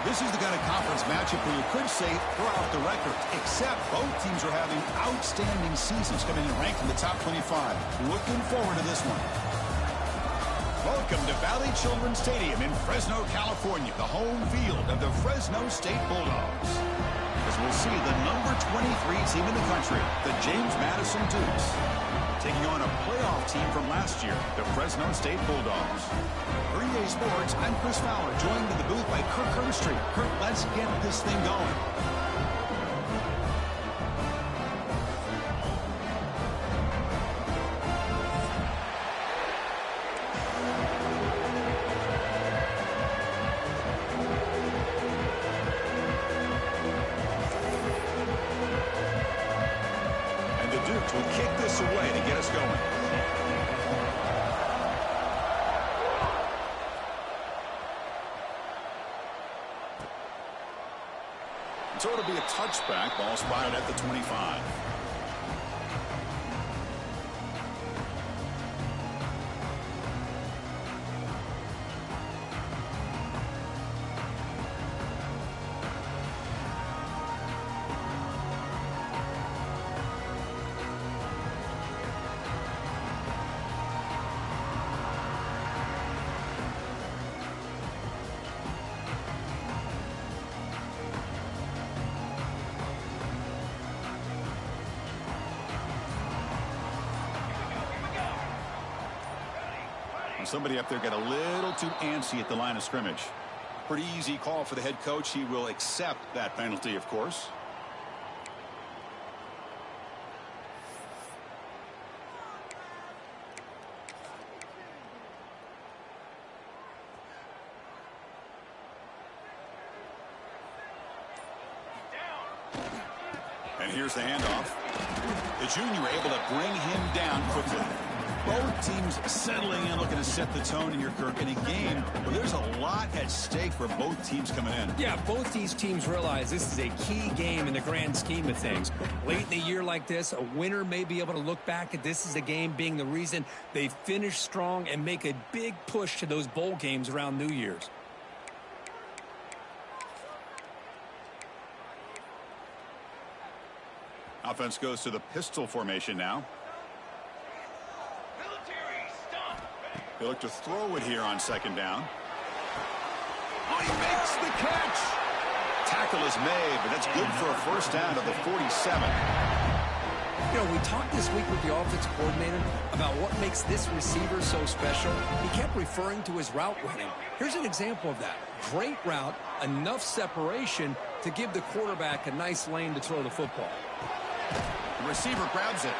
This is the kind of conference matchup where you could say throw out the record, except both teams are having outstanding seasons, coming in ranked in the top 25. Looking forward to this one. Welcome to Valley Children's Stadium in Fresno, California, the home field of the Fresno State Bulldogs. As we'll see the number 23 team in the country, the James Madison Dukes, taking on a playoff team from last year, the Fresno State Bulldogs. For EA Sports, I'm Chris Fowler, joined in the booth by Kirk Herbstreit. Kirk, let's get this thing going. And the Dukes will kick this away to get us going. So it'll be a touchback, ball spotted at the 25. Somebody up there got a little too antsy at the line of scrimmage. Pretty easy call for the head coach. He will accept that penalty, of course. And here's the handoff. The junior able to bring him down quickly. Both teams settling in, looking to set the tone in here, Kirk, in a game where there's a lot at stake for both teams coming in. Yeah, both these teams realize this is a key game in the grand scheme of things. Late in the year like this, a winner may be able to look back at this as a game being the reason they finish strong and make a big push to those bowl games around New Year's. Offense goes to the pistol formation now. They look to throw it here on second down. Oh, he makes the catch. Tackle is made, but that's good for a first down to the 47. You know, we talked this week with the offensive coordinator about what makes this receiver so special. He kept referring to his route running. Here's an example of that. Great route, enough separation to give the quarterback a nice lane to throw the football. The receiver grabs it.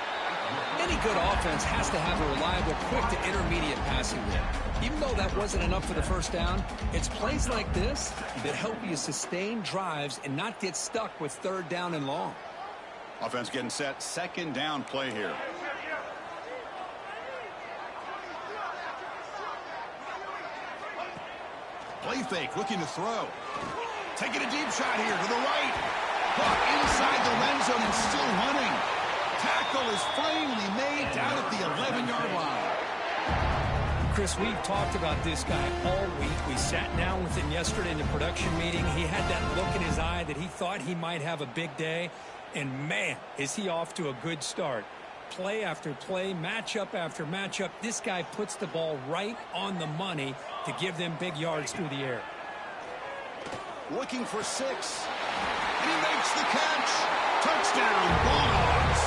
Any good offense has to have a reliable, quick to intermediate passing game. Even though that wasn't enough for the first down, it's plays like this that help you sustain drives and not get stuck with third down and long. Offense getting set, second down play here. Play fake, looking to throw. Taking a deep shot here to the right. Caught inside the end zone and still running. Tackle is finally made down at the 11-yard line. Chris, we've talked about this guy all week. We sat down with him yesterday in the production meeting. He had that look in his eye that he thought he might have a big day. And, man, is he off to a good start. Play after play, matchup after matchup. This guy puts the ball right on the money to give them big yards through the air. Looking for 6. And he makes the catch. Touchdown, Bulldogs.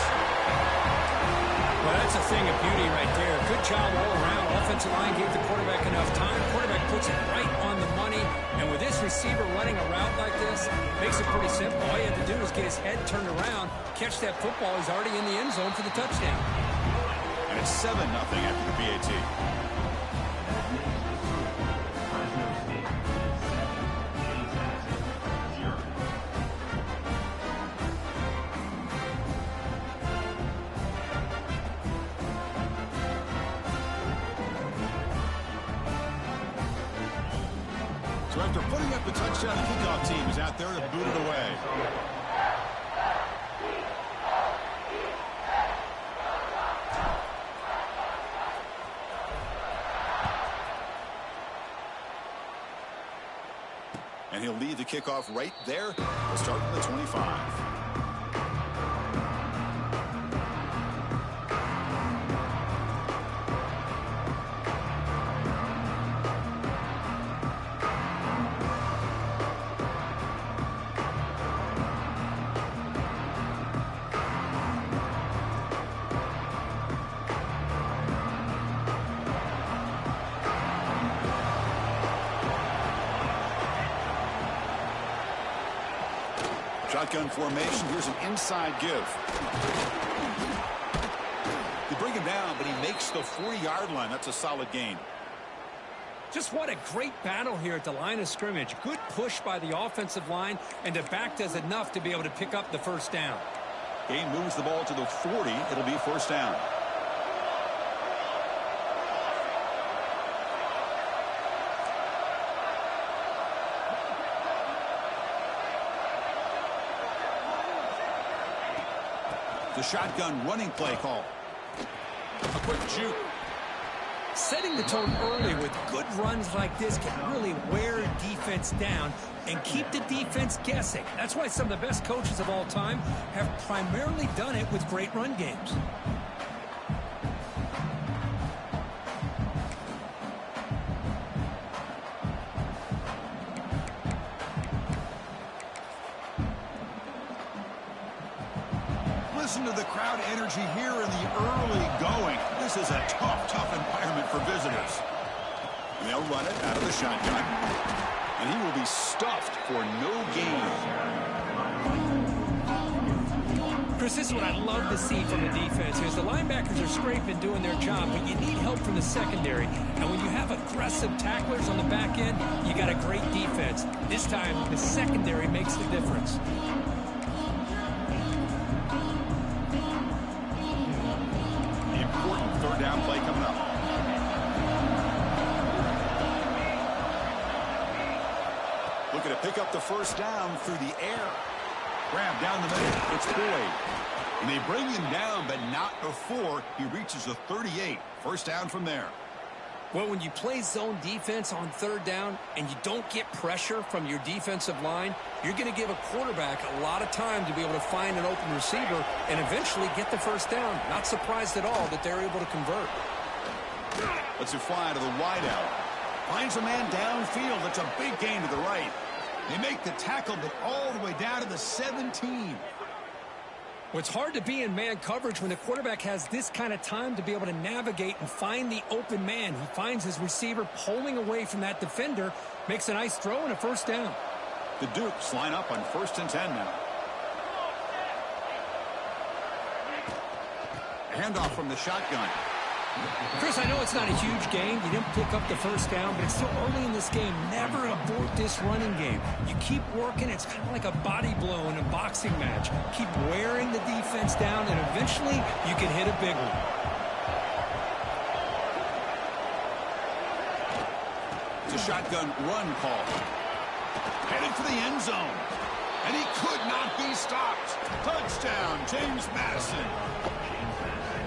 Well, that's a thing of beauty right there. Good job all around. Offensive line gave the quarterback enough time. Quarterback puts it right on the money. And with this receiver running a route like this, makes it pretty simple. All you have to do is get his head turned around, catch that football. He's already in the end zone for the touchdown. And it's 7-0 after the PAT. So after putting up the touchdown, the kickoff team is out there to boot it away. And And he'll lead the kickoff right there. We'll start from the 25. Shotgun formation. Here's an inside give. They bring him down, but he makes the 40-yard line. That's a solid gain. Just what a great battle here at the line of scrimmage. Good push by the offensive line, and the back does enough to be able to pick up the first down. Game moves the ball to the 40. It'll be first down. The shotgun running play call. A quick juke. Setting the tone early with good runs like this can really wear a defense down and keep the defense guessing. That's why some of the best coaches of all time have primarily done it with great run games. Listen to the crowd energy here in the early going. This is a tough environment for visitors. And they'll run it out of the shotgun. And he will be stuffed for no gain. Chris, this is what I love to see from the defense. Is the linebackers are scraping, doing their job, but you need help from the secondary. And when you have aggressive tacklers on the back end, you got a great defense. This time, the secondary makes the difference. Third down play coming up. Looking to pick up the first down through the air. Grab down the middle. It's Boyd. And they bring him down, but not before he reaches the 38. First down from there. Well, when you play zone defense on third down and you don't get pressure from your defensive line, you're going to give a quarterback a lot of time to be able to find an open receiver and eventually get the first down. Not surprised at all that they're able to convert. Lets it fly to the wideout. Finds a man downfield. That's a big gain to the right. They make the tackle, but all the way down to the 17. Well, it's hard to be in man coverage when the quarterback has this kind of time to be able to navigate and find the open man. He finds his receiver pulling away from that defender, makes a nice throw and a first down. The Dukes line up on 1st and 10 now. A handoff from the shotgun. Chris, I know it's not a huge gain. You didn't pick up the first down, but it's still early in this game. Never abort this running game. You keep working. It's kind of like a body blow in a boxing match. Keep wearing the defense down, and eventually you can hit a big one. It's a shotgun run call. Headed for the end zone. And he could not be stopped. Touchdown, James Madison.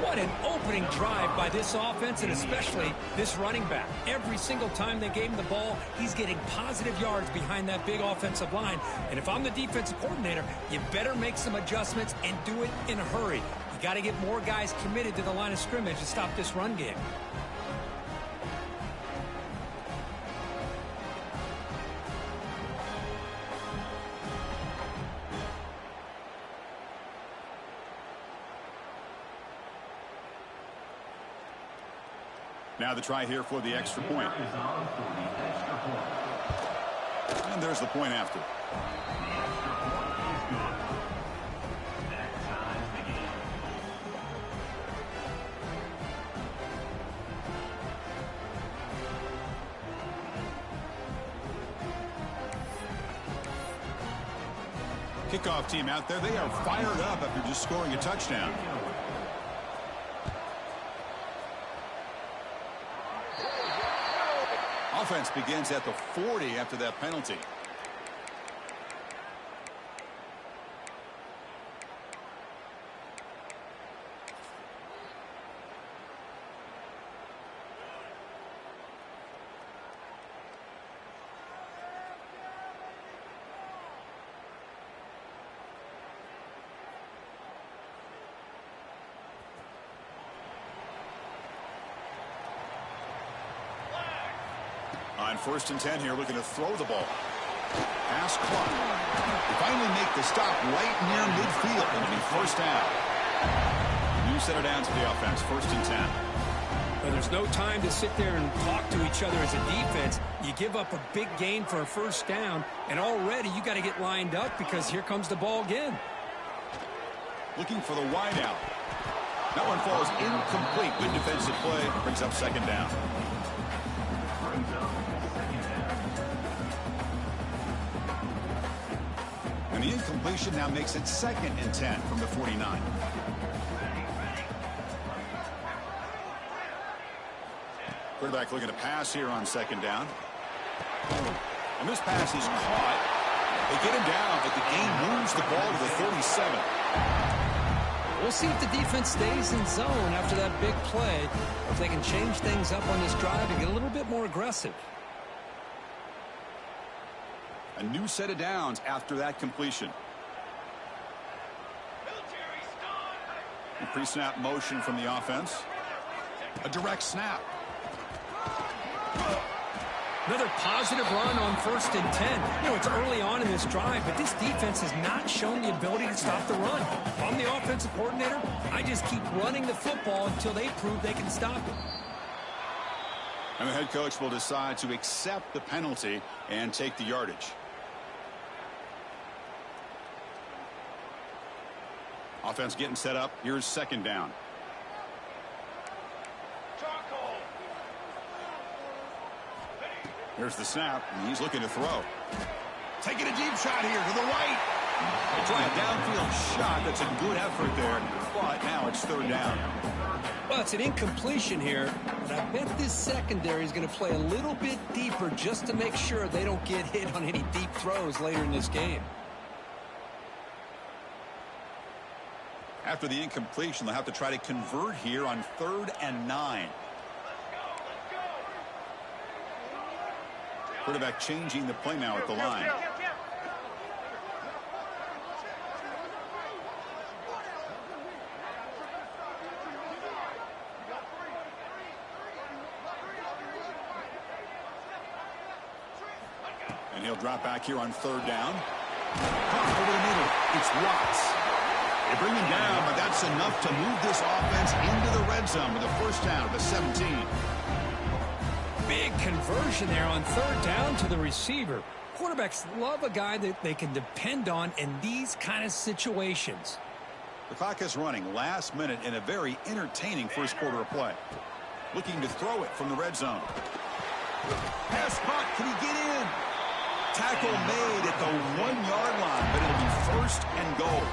What an opening drive by this offense, and especially this running back. Every single time they gave him the ball, he's getting positive yards behind that big offensive line. And if I'm the defensive coordinator, you better make some adjustments and do it in a hurry. You got to get more guys committed to the line of scrimmage to stop this run game. Now the try here for the extra point. And there's the point after. Kickoff team out there. They are fired up after just scoring a touchdown. Offense begins at the 40 after that penalty. On 1st and 10 here, looking to throw the ball. Pass clock. They finally make the stop right near midfield. It'll be 1st down. New set of downs for the offense. 1st and 10. Well, there's no time to sit there and talk to each other as a defense. You give up a big gain for a 1st down, and already you got to get lined up because here comes the ball again. Looking for the wide out. That one falls incomplete. Good defensive play. Brings up 2nd down. And the incompletion now makes it 2nd and 10 from the 49. Quarterback looking to pass here on 2nd down. And this pass is caught. They get him down, but the game moves the ball to the 37. We'll see if the defense stays in zone after that big play, or if they can change things up on this drive and get a little bit more aggressive. A new set of downs after that completion. Pre-snap motion from the offense. A direct snap. Another positive run on 1st and 10. You know, it's early on in this drive, but this defense has not shown the ability to stop the run. If I'm the offensive coordinator, I just keep running the football until they prove they can stop it. And the head coach will decide to accept the penalty and take the yardage. Offense getting set up. Here's 2nd down. Here's the snap, and he's looking to throw. Taking a deep shot here to the right. They try a downfield shot. That's a good effort there, but now it's 3rd down. Well, it's an incompletion here, but I bet this secondary is going to play a little bit deeper just to make sure they don't get hit on any deep throws later in this game. After the incompletion, they'll have to try to convert here on 3rd and 9. Quarterback changing the play now at the line. And he'll drop back here on 3rd down. Over the middle. It's Watts. They bring him down, but that's enough to move this offense into the red zone with a 1st down at the 17. Big conversion there on 3rd down to the receiver. Quarterbacks love a guy that they can depend on in these kind of situations. The clock is running last minute in a very entertaining 1st quarter of play. Looking to throw it from the red zone. Pass caught. Can he get in? Tackle made at the 1-yard line, but it'll be 1st and goal.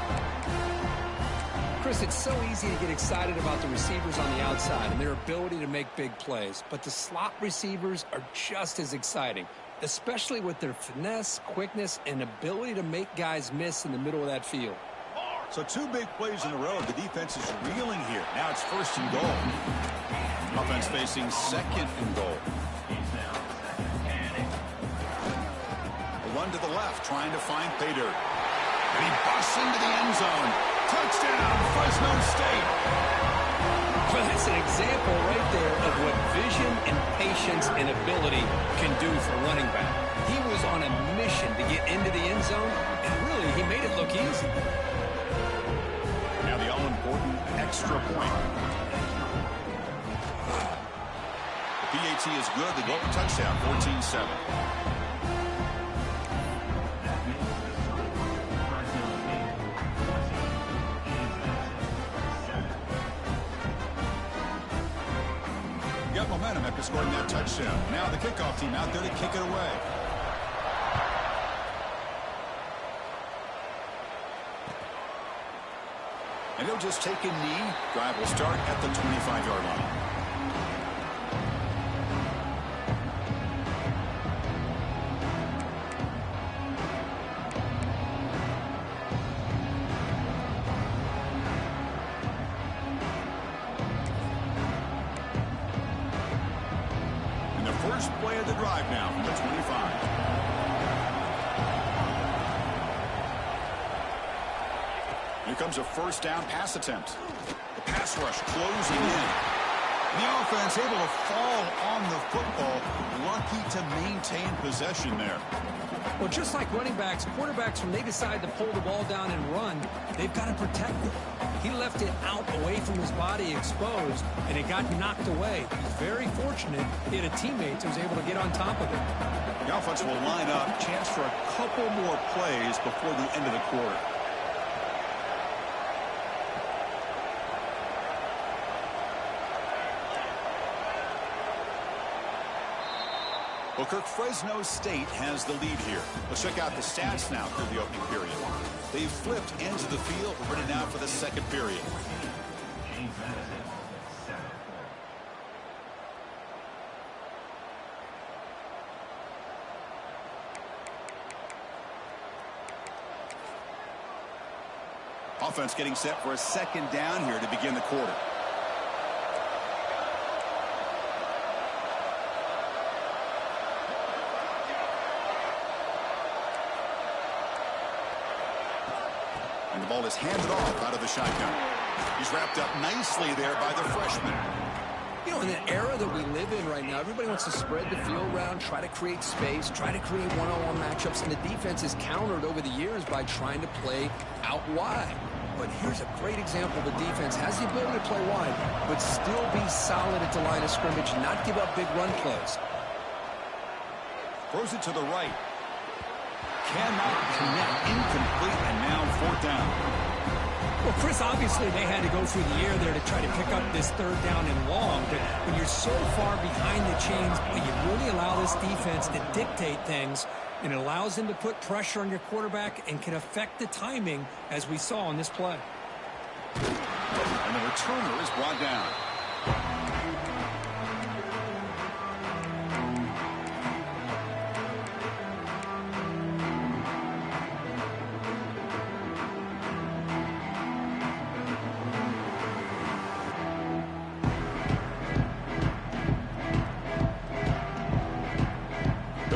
Chris, it's so easy to get excited about the receivers on the outside and their ability to make big plays, but the slot receivers are just as exciting, especially with their finesse, quickness, and ability to make guys miss in the middle of that field. So 2 big plays in a row. The defense is reeling here. Now it's 1st and goal. Offense facing 2nd and goal. A run to the left, trying to find pay dirt. And he busts into the end zone. Touchdown, Fresno State. Well, that's an example right there of what vision and patience and ability can do for a running back. He was on a mission to get into the end zone, and really, he made it look easy. Now the all-important extra point. The PAT is good. They go up a touchdown, 14-7. Momentum after scoring that touchdown. Now the kickoff team out there to kick it away. And he'll just take a knee. Drive will start at the 25-yard line. First play of the drive now from the 25. Here comes a 1st down pass attempt. The pass rush closing in. The offense able to fall on the football. Lucky to maintain possession there. Well, just like running backs, quarterbacks, when they decide to pull the ball down and run, they've got to protect it. He left it out away from his body exposed, and it got knocked away. He's very fortunate he had a teammate who was able to get on top of it. The offense will line up. Chance for a couple more plays before the end of the quarter. Well, Kirk, Fresno State has the lead here. Let's check out the stats now through the opening period. They've flipped into the field. We're ready now for the second period. Offense getting set for a second down here to begin the quarter. And the ball is handed off out of the shotgun. He's wrapped up nicely there by the freshman. You know, in an era that we live in right now, everybody wants to spread the field around, try to create space, try to create one-on-one matchups, and the defense is countered over the years by trying to play out wide. But here's a great example. The defense has the ability to play wide, but still be solid at the line of scrimmage, not give up big run plays. Throws it to the right. Cannot connect. Incomplete, and now fourth down. Well, Chris, obviously they had to go through the air there to try to pick up this third down and long. But when you're so far behind the chains, you really allow this defense to dictate things, and it allows them to put pressure on your quarterback and can affect the timing, as we saw on this play. And the returner is brought down.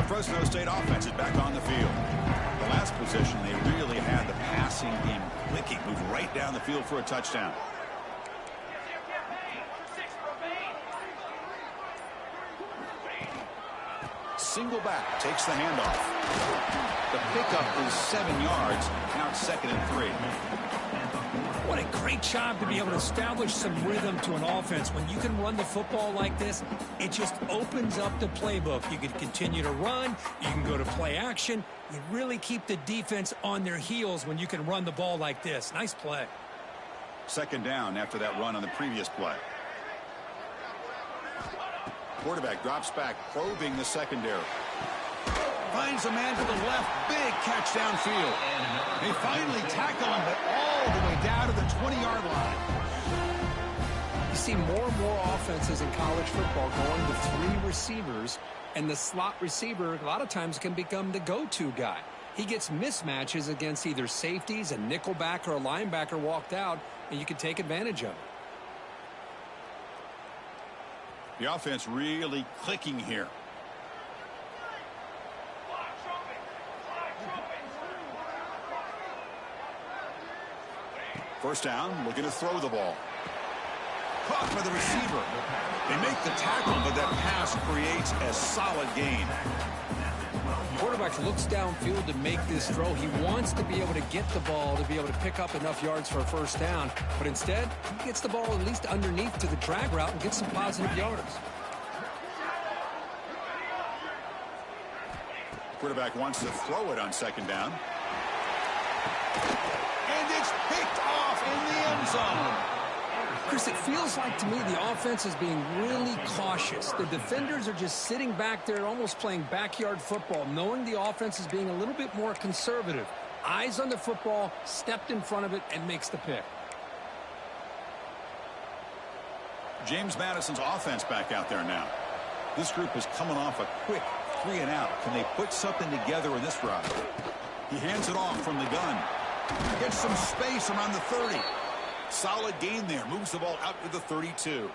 Fresno State offense is back on the field. The last possession, they really had the passing game clicking. Moved right down the field for a touchdown. Single back takes the handoff. The pickup is 7 yards. Now it's 2nd and 3. What a great job to be able to establish some rhythm to an offense. When you can run the football like this, it just opens up the playbook. You can continue to run. You can go to play action. You really keep the defense on their heels when you can run the ball like this. Nice play. 2nd down after that run on the previous play. Quarterback drops back, probing the secondary. Finds a man to the left. Big catch downfield. They finally tackle him, but all the way down to the 20-yard line. You see more and more offenses in college football going with 3 receivers, and the slot receiver a lot of times can become the go-to guy. He gets mismatches against either safeties, a nickelback, or a linebacker walked out, and you can take advantage of it. The offense really clicking here. First down, looking to throw the ball. Caught by the receiver. They make the tackle, but that pass creates a solid gain. Quarterback looks downfield to make this throw. He wants to be able to get the ball to be able to pick up enough yards for a first down, but instead, he gets the ball at least underneath to the drag route and gets some positive yards. Quarterback wants to throw it on 2nd down. And it's picked off in the end zone. Chris, it feels like to me the offense is being really cautious. The defenders are just sitting back there almost playing backyard football, knowing the offense is being a little bit more conservative. Eyes on the football, stepped in front of it, and makes the pick. James Madison's offense back out there now. This group is coming off a quick 3 and out. Can they put something together in this drive? He hands it off from the gun. Gets some space around the 30. Solid gain there. Moves the ball out to the 32.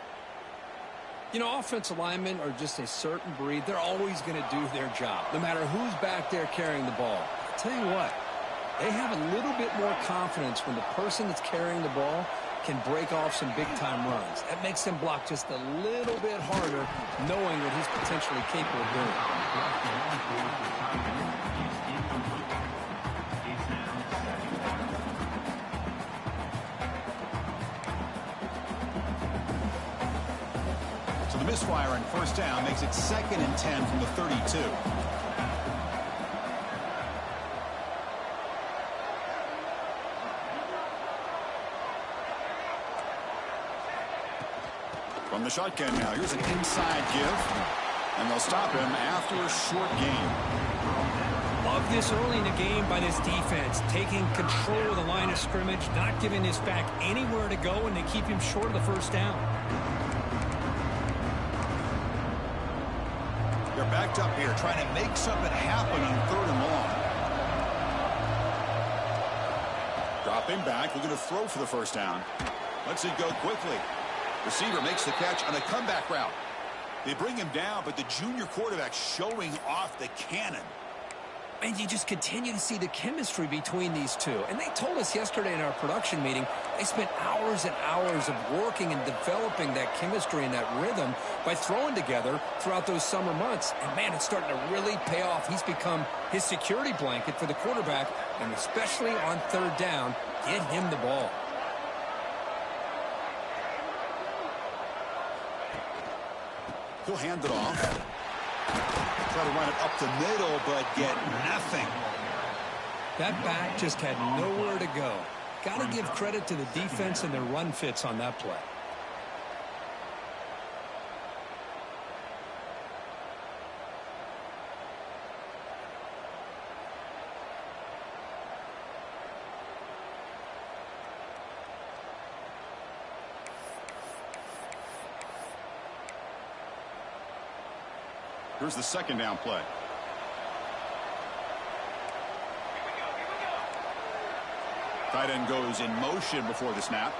You know, offensive linemen are just a certain breed. They're always going to do their job, no matter who's back there carrying the ball. I'll tell you what, they have a little bit more confidence when the person that's carrying the ball can break off some big-time runs. That makes him block just a little bit harder, knowing what he's potentially capable of doing. So the misfire on first down makes it 2nd and 10 from the 32. From the shotgun now, here's an inside give, and they'll stop him after a short gain. Love this early in the game by this defense, taking control of the line of scrimmage, not giving this back anywhere to go, and they keep him short of the first down. They're backed up here, trying to make something happen on 3rd and long. Dropping back, looking to throw for the first down. Lets it go quickly. Receiver makes the catch on a comeback route. They bring him down, but the junior quarterback showing off the cannon. And you just continue to see the chemistry between these two. And they told us yesterday in our production meeting, they spent hours and hours of working and developing that chemistry and that rhythm by throwing together throughout those summer months. And, man, it's starting to really pay off. He's become his security blanket for the quarterback, and especially on 3rd down, get him the ball. He'll hand it off. Try to run it up the middle, but get nothing. That back just had nowhere to go. Got to give credit to the defense and their run fits on that play. Here's the 2nd down play. Tight end goes in motion before the snap.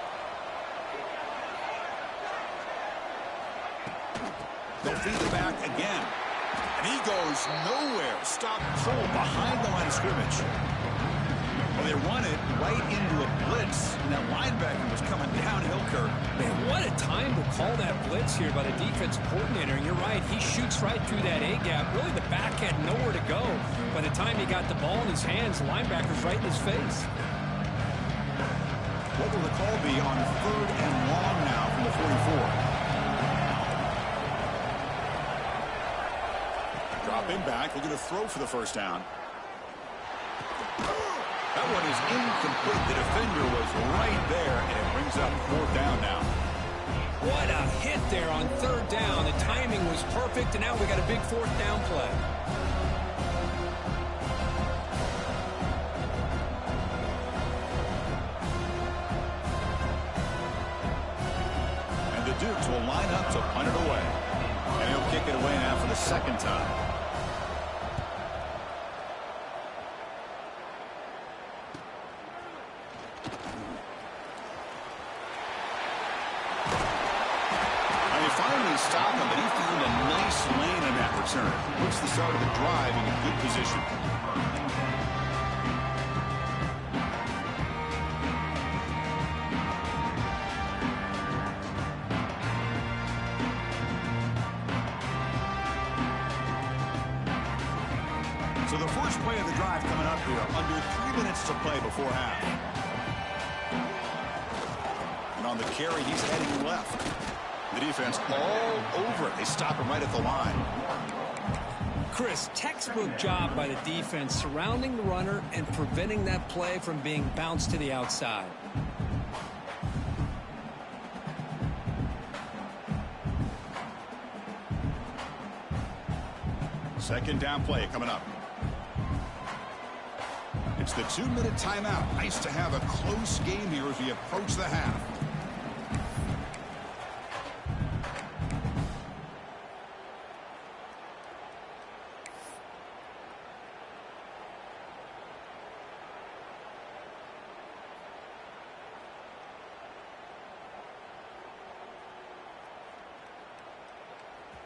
They'll feed the back again. And he goes nowhere. Stop cold behind the line of scrimmage. Well, they run it right into a blitz, and that linebacker was coming downhill, Kirk. Man, what a time to call that blitz here by the defensive coordinator. And you're right, he shoots right through that A-gap. Really, the back had nowhere to go. By the time he got the ball in his hands, the linebacker's right in his face. What will the call be on 3rd and long now from the 44? Dropping back, looking to throw for the first down. That one is incomplete. The defender was right there, and it brings up 4th down now. What a hit there on 3rd down. The timing was perfect, and now we got a big 4th down play. And the Dukes will line up to punt it away. And he'll kick it away now for the 2nd time. Stop him, but he found a nice lane in that return. Puts the start of the drive in a good position. So the first play of the drive coming up here, under 3 minutes to play before half. And on the carry, he's heading left. The defense all over it. They stop him right at the line. Chris, textbook job by the defense surrounding the runner and preventing that play from being bounced to the outside. Second down play coming up. It's the 2-minute timeout. Nice to have a close game here as we approach the half.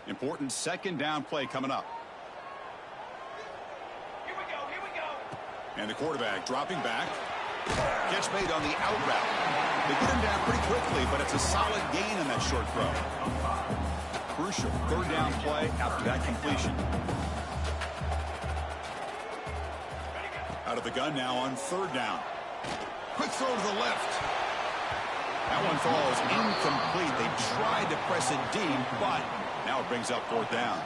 Important 2nd down play coming up. Here we go. And the quarterback dropping back. Catch made on the out route. They get him down pretty quickly, but it's a solid gain on that short throw. Crucial third down play after that completion. Out of the gun now on third down. Quick throw to the left. That one falls incomplete. They tried to press it deep, but now it brings up fourth down.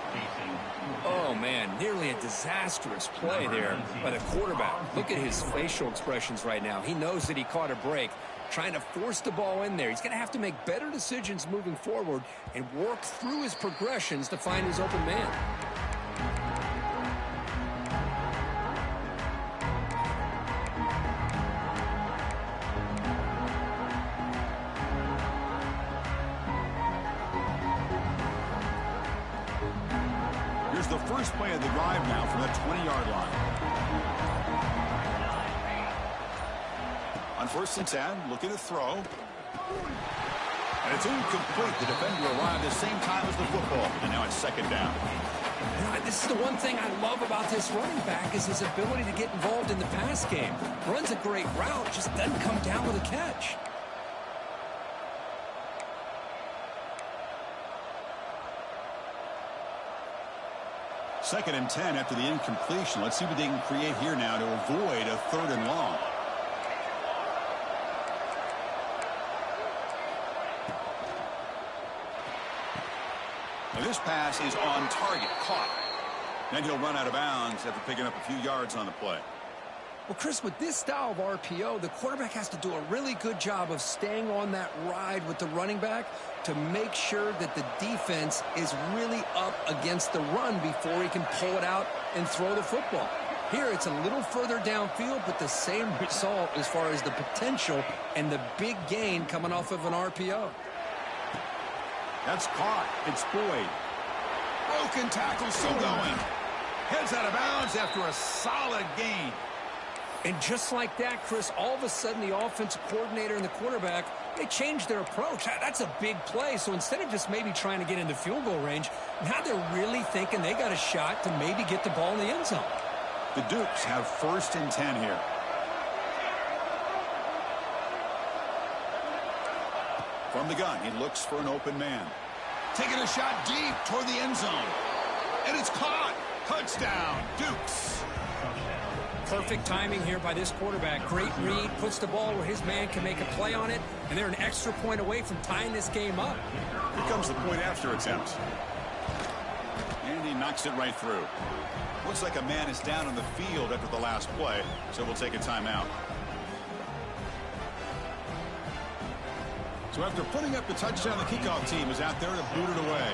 Oh, man, nearly a disastrous play there by the quarterback. Look at his facial expressions right now. He knows that he caught a break, trying to force the ball in there. He's going to have to make better decisions moving forward and work through his progressions to find his open man. Here's the first play of the drive now from the 20-yard line. On 1st and 10, looking to throw. And it's incomplete. The defender arrived at the same time as the football. And now it's second down. This is the one thing I love about this running back is his ability to get involved in the pass game. Runs a great route, just doesn't come down with a catch. Second and 10 after the incompletion. Let's see what they can create here now to avoid a third and long. And this pass is on target, caught. Then he'll run out of bounds after picking up a few yards on the play. Well, Chris, with this style of RPO, the quarterback has to do a really good job of staying on that ride with the running back to make sure that the defense is really up against the run before he can pull it out and throw the football. Here, it's a little further downfield, but the same result as far as the potential and the big gain coming off of an RPO. That's caught. It's Boyd. Broken tackle, still going. Heads out of bounds after a solid gain. And just like that, Chris, all of a sudden the offensive coordinator and the quarterback, they changed their approach. That's a big play. So instead of just maybe trying to get into field goal range, now they're really thinking they got a shot to maybe get the ball in the end zone. The Dukes have 1st and 10 here. From the gun, he looks for an open man. Taking a shot deep toward the end zone. And it's caught. Touchdown, Dukes. Perfect timing here by this quarterback. Great read, puts the ball where his man can make a play on it, and they're an extra point away from tying this game up. Here comes the point after attempt. And he knocks it right through. Looks like a man is down on the field after the last play, so we'll take a timeout. So after putting up the touchdown, the kickoff team is out there to boot it away.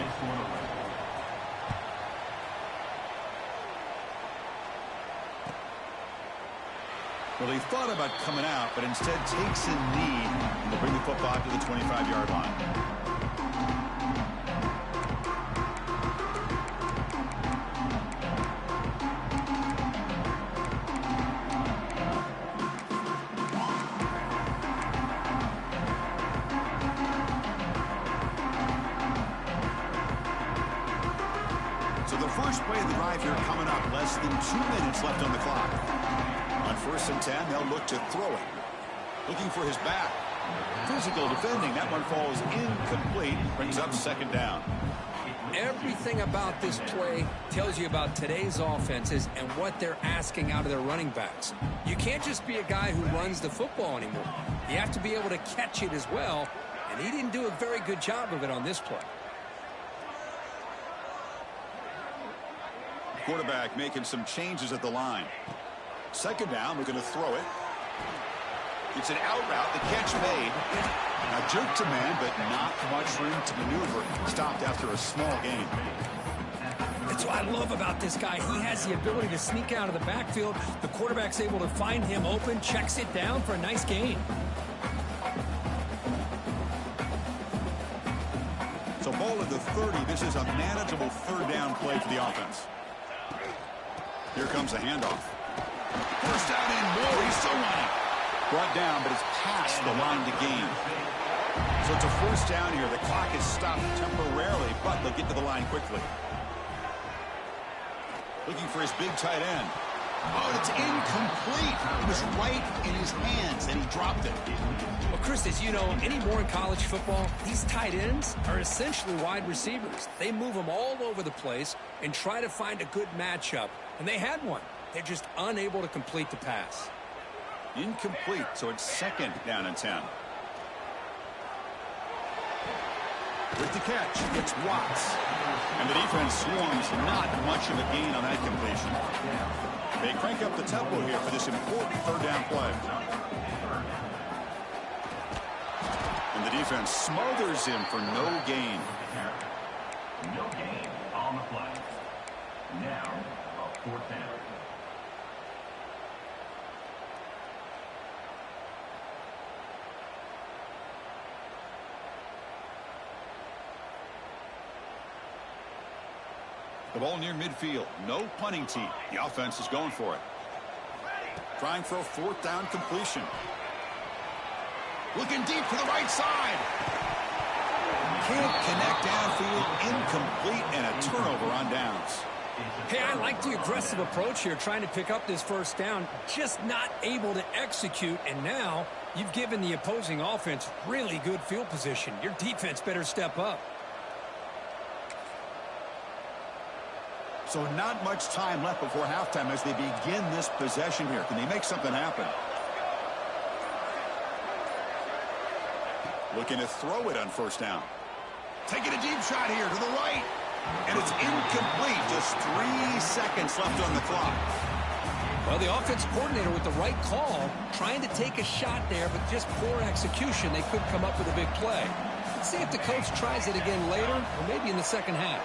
Well, he thought about coming out, but instead takes a knee and will bring the football to the 25-yard line. So the first play of the drive here coming up, less than 2 minutes left on the clock. On 1st and 10, they'll look to throw it. Looking for his back. Physical defending. That one falls incomplete. Brings up second down. Everything about this play tells you about today's offenses and what they're asking out of their running backs. You can't just be a guy who runs the football anymore. You have to be able to catch it as well, and he didn't do a very good job of it on this play. Quarterback making some changes at the line. Second down, we're going to throw it. It's an out route, the catch made. Now jerk to man, but not much room to maneuver. Stopped after a small gain. That's what I love about this guy. He has the ability to sneak out of the backfield. The quarterback's able to find him open, checks it down for a nice gain. So ball at the 30. This is a manageable third down play for the offense. Here comes a handoff. First down and more. He's still running. Brought down, but it's past the line to gain. So it's a first down here. The clock is stopped temporarily, but they'll get to the line quickly. Looking for his big tight end. Oh, and it's incomplete. It was right in his hands, and he dropped it. Well, Chris, as you know, anymore in college football, these tight ends are essentially wide receivers. They move them all over the place and try to find a good matchup. And they had one. They're just unable to complete the pass. Incomplete, so it's 2nd down and 10. With the catch, it's Watts. And the defense swarms, not much of a gain on that completion. They crank up the tempo here for this important 3rd down play. And the defense smothers him for no gain. No gain on the play. Now, a 4th down. The ball near midfield. No punting team. The offense is going for it. Trying for a 4th down completion. Looking deep to the right side. Can't connect downfield. Incomplete and a turnover on downs. Hey, I like the aggressive approach here, trying to pick up this 1st down, just not able to execute. And now you've given the opposing offense really good field position. Your defense better step up. So not much time left before halftime as they begin this possession here. Can they make something happen? Looking to throw it on 1st down. Taking a deep shot here to the right. And it's incomplete. Just 3 seconds left on the clock. Well, the offensive coordinator with the right call, trying to take a shot there, but just poor execution. They couldn't come up with a big play. Let's see if the coach tries it again later, or maybe in the 2nd half.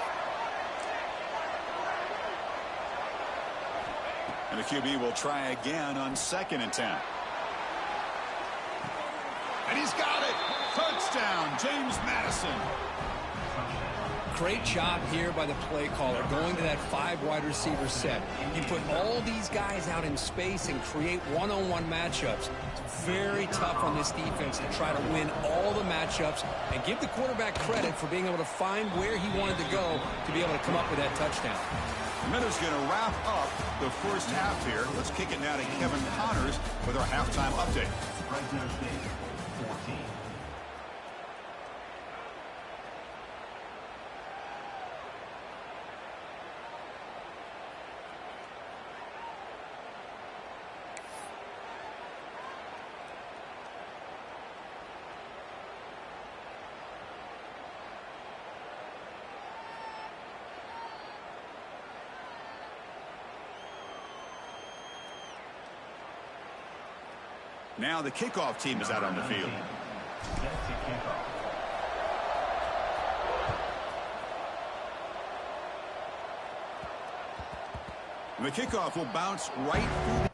And the QB will try again on 2nd and 10. And he's got it. Touchdown, James Madison. Great job here by the play caller, going to that 5 wide receiver set. You put all these guys out in space and create one-on-one matchups. It's very tough on this defense to try to win all the matchups and give the quarterback credit for being able to find where he wanted to go to be able to come up with that touchdown. Miller's going to wrap up the 1st half here. Let's kick it now to Kevin Connors with our halftime update. Fresno State, 14. Now the kickoff team is out on the field. And the kickoff will bounce right through